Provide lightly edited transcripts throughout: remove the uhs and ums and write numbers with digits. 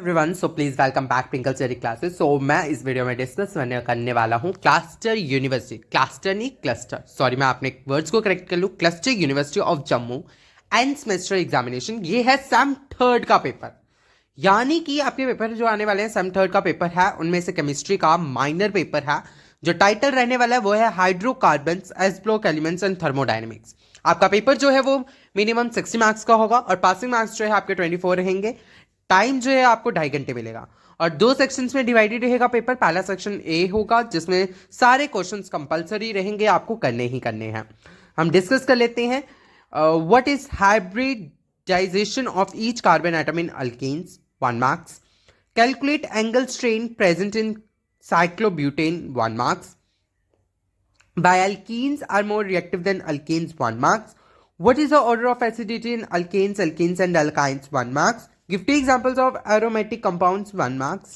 Everyone, so please welcome back Twinkle Study Classes. So मैं इस video में discuss करने वाला हूँ क्लस्टर यूनिवर्सिटी, क्लस्टर नहीं क्लस्टर, सॉरी मैं अपने वर्ड्स को करेक्ट कर लूँ, Cluster University of Jammu and semester examination. ये है सेम थर्ड का पेपर, यानी कि आपके पेपर जो आने वाले हैं सेम थर्ड का पेपर है, उनमें से केमिस्ट्री का माइनर पेपर है। जो टाइटल रहने वाला है वो है hydrocarbons, S block elements and thermodynamics. आपका पेपर जो है वो मिनिमम 60 मार्क्स का होगा और पासिंग मार्क्स जो है आपके 24 रहेंगे। टाइम जो है आपको 2.5 घंटे मिलेगा और 2 सेक्शंस में डिवाइडेड रहेगा पेपर। पहला सेक्शन ए होगा जिसमें सारे क्वेश्चंस कंपलसरी रहेंगे, आपको करने ही करने हैं। हम डिस्कस कर लेते हैं what is hybridization of each carbon atom in alkenes, 1 marks. Calculate angle strain present in cyclobutane, 1 marks. Bialkenes are more reactive than alkanes, 1 marks. What is the order of acidity in alkanes, alkenes and alkynes, 1 marks. Give 2 examples of aromatic compounds, 1 marks.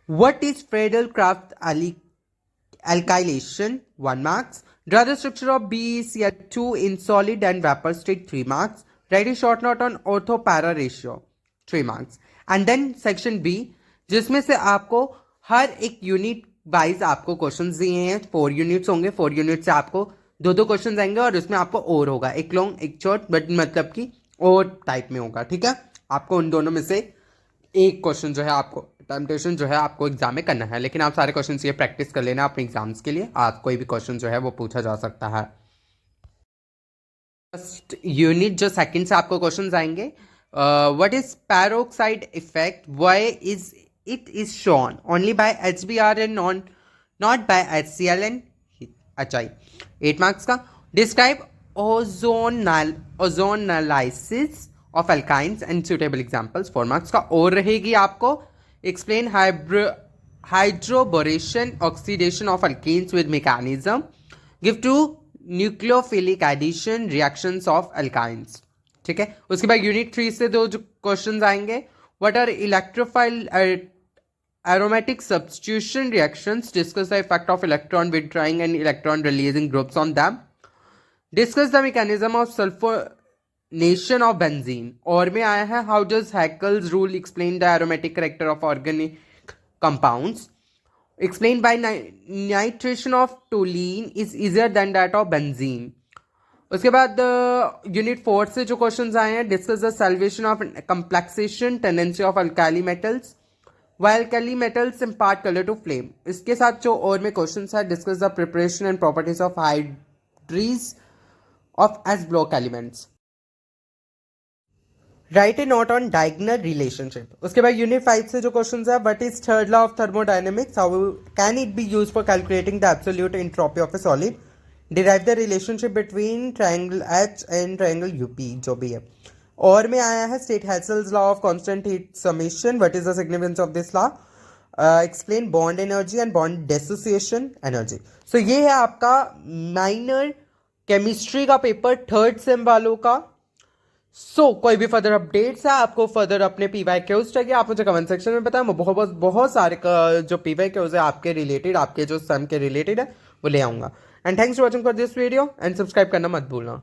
What is Friedel-Crafts alkylation, 1 marks. Draw the structure of BeCl2 in solid and vapor state, 3 marks. Write a short note on ortho-para ratio, 3 marks. And then section B, जिसमें से आपको हर एक unit wise आपको questions दिए हैं। 4 units होंगे, 4 unit से आपको 2 क्वेश्चन आएंगे और उसमें आपको और होगा, एक लॉन्ग एक शॉर्ट, बट मतलब कि और टाइप में होगा। ठीक है, आपको उन दोनों में से एक क्वेश्चन जो है आपको टेम्पटेशन जो है आपको एग्जाम में करना है, लेकिन आप सारे क्वेश्चन ये प्रैक्टिस कर लेना अपने एग्जाम्स के लिए। आज कोई भी क्वेश्चन जो है वो पूछा जा सकता है। फर्स्ट यूनिट जो सेकंड से आपको क्वेश्चंस आएंगे, what is peroxide effect, why is it is shown only by HBr and not by HCl and HI, 8 marks का। Describe ozonolysis of alkynes and suitable examples, 4 marks का। और रहेगी आपको explain hydroboration oxidation of alkenes with mechanism, give 2 nucleophilic addition reactions of alkynes। ठीक है, उसके बाद unit 3 से 2 जो क्वेश्चंस आएंगे, what are electrophile aromatic substitution reactions, discuss the effect of electron withdrawing and electron releasing groups on them, discuss the mechanism of sulfonation of benzene। और में आया है how does Haeckel's rule explain the aromatic character of organic compounds, explained by nitration of toluene is easier than that of benzene। उसके बाद unit 4 से जो questions आए हैं, discuss the solvation of complexation tendency of alkali metals, while alkali metals impart colour to flame. इसके साथ जो और में क्वेश्चंस है, discuss the preparation and properties of hydrides of s block elements, write a note on diagonal relationship. उसके बाद unit 5 से जो क्वेश्चंस है, what is third law of thermodynamics, how can it be used for calculating the absolute entropy of A solid, derive the relationship between triangle H and triangle UP, जो भी है। और में आया है स्टेट हेल्सेल्स law of constant heat summation, what is the significance of this law, explain bond energy and bond dissociation energy. So ये है आपका माइनर केमिस्ट्री का पेपर थर्ड सेम वालों का। सो कोई भी फर्दर अपडेट्स है, आपको फर्दर अपने PYQs चाहिए, आप मुझे कमेंट सेक्शन में बताएं। मैं बहुत सारे जो PYQs है आपके रिलेटेड, आपके जो सेम के रिलेटेड है वो ले आऊँगा। And thanks for watching for this video and subscribe करना मत भूलना।